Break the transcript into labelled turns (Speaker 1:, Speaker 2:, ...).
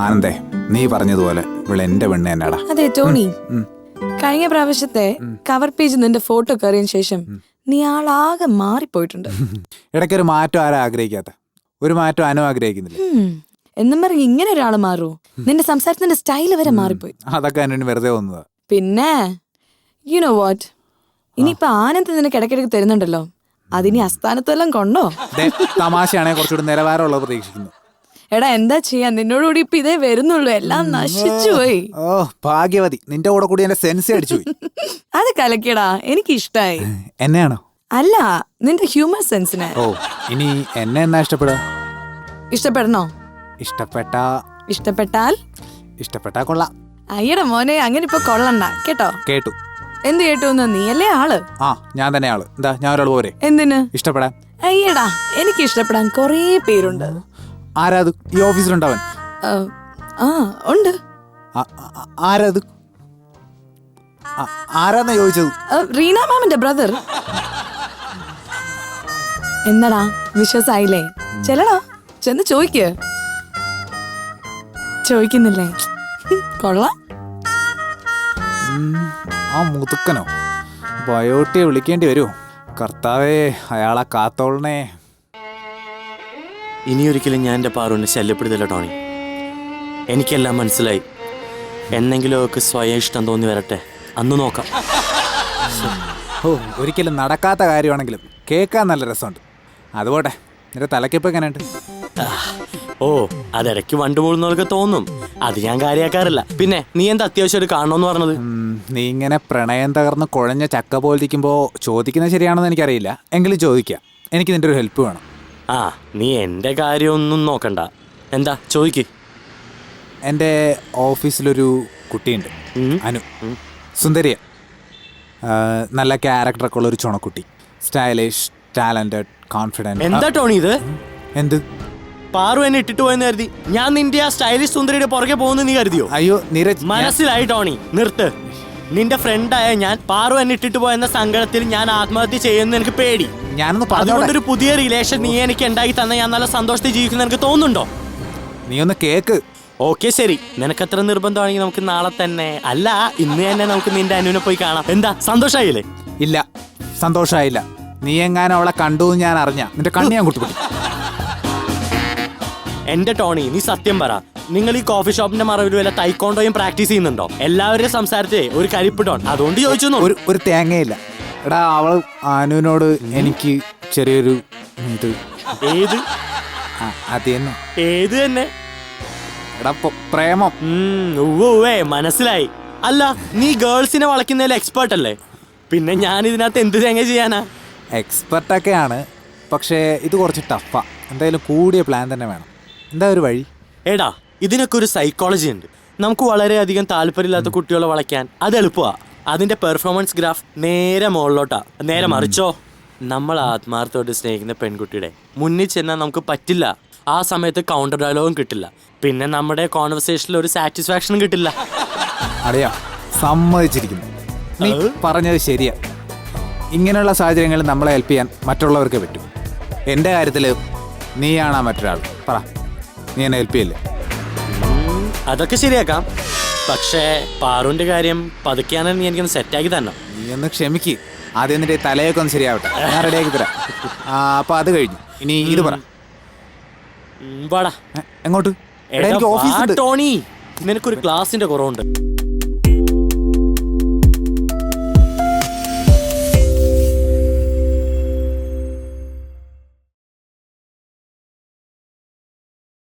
Speaker 1: ആനന്ദേ, നീ പറഞ്ഞതുപോലെ ഇവിടെ എന്റെ പെണ്ണ് തന്നെയാടാ.
Speaker 2: അതെ ടോണി, കഴിഞ്ഞ പ്രാവശ്യത്തെ കവർ പേജ് നിന്റെ ഫോട്ടോ കയറിയതിനു ശേഷം നീ ആളാകെ മാറിപ്പോയിട്ടുണ്ട്.
Speaker 1: ഇടയ്ക്കൊരു മാറ്റം ആരാ ആഗ്രഹിക്കാത്ത? ഒരു മാറ്റം അനു ആഗ്രഹിക്കുന്നില്ല.
Speaker 2: എന്നും പറഞ്ഞ് ഇങ്ങനെ ഒരാള് മാറൂ? നിന്റെ സംസാരത്തിന്റെ സ്റ്റൈല് വരെ മാറിപ്പോയി.
Speaker 1: അതൊക്കെ അനുവിന് വെറുതെ വന്നതാ.
Speaker 2: പിന്നെ യു നോ വാട്ട്, ഇനിയിപ്പൊ ആനന്ദ് നിനക്ക് ഇടയ്ക്കിടയ്ക്ക് തരുന്നുണ്ടല്ലോ, അതിനി അസ്ഥാനത്തെല്ലാം കൊണ്ടോ?
Speaker 1: തമാശയാണെ കുറച്ചുകൂടി നിലവാരമുള്ളത് പ്രതീക്ഷിക്കുന്നു.
Speaker 2: എടാ എന്താ ചെയ്യാ, നിന്നോടുകൂടി ഇപ്പൊ ഇതേ വരുന്നുള്ളൂ, എല്ലാം നശിച്ചു പോയി.
Speaker 1: ഓ ഭാഗ്യവതി, നിന്റെ കൂടെ കൂടി എന്റെ സെൻസ് അടിച്ചു പോയി.
Speaker 2: അത് കലക്കിയടാ, എനിക്ക് ഇഷ്ടായി.
Speaker 1: എന്നെയാണോ?
Speaker 2: അല്ല, നിന്റെ ഹ്യൂമർ സെൻസിനെ.
Speaker 1: ഓ, ഇനി എന്നെ എന്നാ ഇഷ്ടപ്പെടാ?
Speaker 2: ഇഷ്ടപ്പെടണോ?
Speaker 1: ഇഷ്ടപ്പെട്ടാൽ കൊള്ളാം.
Speaker 2: അയ്യടാ മോനെ, അങ്ങനെ ഇപ്പൊ കൊള്ളണ്ട കേട്ടോ.
Speaker 1: കേട്ടു.
Speaker 2: എന്ത് കേട്ടു? നീയല്ലേ ആള്?
Speaker 1: ആ, ഞാൻ തന്നെ ആള്. എന്താ ഞാൻ ഒരാൾ പോരെ?
Speaker 2: എന്തിന്
Speaker 1: ഇഷ്ടപ്പെടാൻ?
Speaker 2: അയ്യടാ, എനിക്ക് ഇഷ്ടപ്പെടാൻ കൊറേ പേരുണ്ട്.
Speaker 1: ആരാത്? ഈ ഓഫീസിലുണ്ടാവൻ?
Speaker 2: ആ ഉണ്ട്.
Speaker 1: ആരാത്? ആരാന്നാ ചോദിച്ചത്?
Speaker 2: റീന മാമിന്റെ ബ്രദർ. എന്നടാ വിശ്വാസായില്ലേ? ചെല്ലടാ, ചെന്ന് ചോദിക്കുന്നില്ലേ? കൊള്ളാം.
Speaker 1: ആ മുതുക്കനോ? ബയോട്ടിയെ വിളിക്കേണ്ടി വരുമോ? കർത്താവേ, അയാളെ കാത്തോളണേ.
Speaker 3: ഇനിയൊരിക്കലും ഞാൻ എൻ്റെ പാറുവിനെ ശല്യപ്പെടുത്തില്ല ടോണി. എനിക്കെല്ലാം മനസ്സിലായി. എന്നെങ്കിലും ഒക്കെ സ്വയം ഇഷ്ടം തോന്നി വരട്ടെ, അന്ന് നോക്കാം.
Speaker 1: ഓ, ഒരിക്കലും നടക്കാത്ത കാര്യമാണെങ്കിലും കേൾക്കാൻ നല്ല രസമുണ്ട്. അതുപോട്ടെ, നിന്റെ തലക്കിപ്പോൾ എങ്ങനെയുണ്ട്?
Speaker 3: ഓ, അതിടയ്ക്ക് വണ്ടു പോകുന്നവർക്ക് തോന്നും, അത് ഞാൻ കാര്യമാക്കാറില്ല. പിന്നെ നീ എന്താ അത്യാവശ്യമായിട്ട് കാണണമെന്ന് പറഞ്ഞത്?
Speaker 1: നീ ഇങ്ങനെ പ്രണയം തകർന്ന് കുഴഞ്ഞ ചക്ക പോലിരിക്കുമ്പോൾ ചോദിക്കുന്നത് ശരിയാണെന്ന് എനിക്കറിയില്ല, എങ്കിലും ചോദിക്കാം. എനിക്ക് നിന്റെ ഒരു ഹെൽപ്പ് വേണം.
Speaker 3: ആ, നീ എൻ്റെ കാര്യമൊന്നും നോക്കണ്ട. എന്താ ചോദിക്ക്.
Speaker 1: എൻ്റെ ഓഫീസിലൊരു കുട്ടിയുണ്ട്, അനു. സുന്ദരിയ, നല്ല ക്യാരക്ടറൊക്കെ ഉള്ളൊരു ചുണക്കുട്ടി. Stylish, talented, confident.
Speaker 3: എന്താ ടോണി ഇത്?
Speaker 1: എന്ത്?
Speaker 3: പാറു എന്നെ ഇട്ടിട്ട് പോയെന്ന് കരുതി ഞാൻ നിന്റെ ആ സ്റ്റൈലിഷ് സുന്ദരിയുടെ പുറകെ പോകുന്നു നീ കരുതിയോ?
Speaker 1: അയ്യോ നീരജ്,
Speaker 3: മനസ്സിലായി ടോണി, നിർത്ത്. നിന്റെ ഫ്രണ്ടായ ഞാൻ പാറു എന്നെ ഇട്ടിട്ട് പോയെന്ന സങ്കടത്തിൽ ഞാൻ ആത്മഹത്യ ചെയ്യുന്ന എനിക്ക് പേടി. അതുകൊണ്ടൊരു പുതിയ റിലേഷൻ നീ എനിക്ക് ഉണ്ടാക്കി തന്നെ ഞാൻ നല്ല സന്തോഷത്തിൽ ജീവിക്കുന്ന എനിക്ക് തോന്നുന്നുണ്ടോ?
Speaker 1: നീ ഒന്ന് കേക്ക്.
Speaker 3: ഓക്കെ ശരി, നിനക്കത്ര നിർബന്ധമാണെങ്കിൽ നമുക്ക് നാളെ തന്നെ, അല്ല ഇന്ന് തന്നെ നമുക്ക് നിന്റെ അനുവിനെ പോയി കാണാം. എന്താ, സന്തോഷായില്ലേ?
Speaker 1: ഇല്ല, സന്തോഷായില്ല. നീ എങ്ങാനും അവളെ കണ്ടു ഞാൻ അറിഞ്ഞ നിന്റെ കണ്ണി ഞാൻ കുട്ടിക്കുട്ടി.
Speaker 3: എന്റെ ടോണി, നീ സത്യം പറ, നിങ്ങൾ ഈ കോഫി ഷോപ്പിന്റെ മറവിൽ വല്ല തൈക്കോണ്ടോയും പ്രാക്ടീസ് ചെയ്യുന്നുണ്ടോ? എല്ലാവരുടെ സംസാരത്തെ ഒരു കരിപ്പ് ടോൺ, അതുകൊണ്ട് ചോദിച്ചു.
Speaker 1: ഒരു തേങ്ങയില്ല. എടാ, അവള് അനുവിനോട് എനിക്ക് ചെറിയൊരു ഇത്.
Speaker 3: ഏത്?
Speaker 1: അത് തന്നെ.
Speaker 3: ഏത് തന്നെ?
Speaker 1: എടാ, പ്രേമം.
Speaker 3: മനസ്സിലായി. അല്ല, നീ ഗേൾസിനെ വളയ്ക്കുന്നതിൽ എക്സ്പേർട്ട് അല്ലേ? പിന്നെ ഞാൻ ഇതിനകത്ത് എന്ത് തേങ്ങ ചെയ്യാനാ?
Speaker 1: എക്സ്പെർട്ടൊക്കെയാണ്, പക്ഷേ ഇത് കുറച്ച് ടഫാ. എന്തായാലും കൂടിയ പ്ലാൻ തന്നെ വേണം. എന്താ ഒരു വഴി?
Speaker 3: എടാ, ഇതിനൊക്കെ ഒരു സൈക്കോളജി ഉണ്ട്. നമുക്ക് വളരെയധികം താല്പര്യമില്ലാത്ത കുട്ടികളെ വളയ്ക്കാൻ അത് എളുപ്പമാണ്. അതിന്റെ പെർഫോമൻസ് ഗ്രാഫ് നേരെ മുകളിലോട്ടാ. നേരെ മറിച്ചോ, നമ്മൾ ആത്മാർത്ഥമായിട്ട് സ്നേഹിക്കുന്ന പെൺകുട്ടിയുടെ മുന്നിൽ ചെന്നാൽ നമുക്ക് പറ്റില്ല. ആ സമയത്ത് കൗണ്ടർ ഡയലോഗും കിട്ടില്ല, പിന്നെ നമ്മുടെ കോൺവെർസേഷനിൽ ഒരു സാറ്റിസ്ഫാക്ഷനും കിട്ടില്ല.
Speaker 1: അറിയാ, സമ്മതിച്ചിരിക്കുന്നു. നീ പറഞ്ഞത് ശരിയാ. ഇങ്ങനെയുള്ള സാഹചര്യങ്ങളിൽ നമ്മളെ ഹെൽപ്പ് ചെയ്യാൻ മറ്റുള്ളവർക്ക് പറ്റും. എൻ്റെ കാര്യത്തിൽ നീയാണാ മറ്റൊരാൾ. പറ, നീ എന്നെ ഹെൽപ്പ് ചെയ്യില്ലേ?
Speaker 3: അതൊക്കെ ശരിയാക്കാം, പക്ഷേ പാറുവിന്റെ കാര്യം പതുക്കെയാണെങ്കിൽ നീ എനിക്കൊന്ന് സെറ്റാക്കി തന്നെ.
Speaker 1: നീ ഒന്ന് ക്ഷമിക്ക്. ആദ്യം നിന്റെ തലയൊക്കെ ഒന്ന് ശരിയാവട്ടെ, ഞാൻ റെഡിയാക്കി തരാം. അപ്പൊ അത് കഴിഞ്ഞു, ഇനി ഇത് പറ.
Speaker 3: വാടാ.
Speaker 1: എങ്ങോട്ട്?
Speaker 3: ടോണി, നിനക്കൊരു ക്ലാസിന്റെ കുറവുണ്ട്.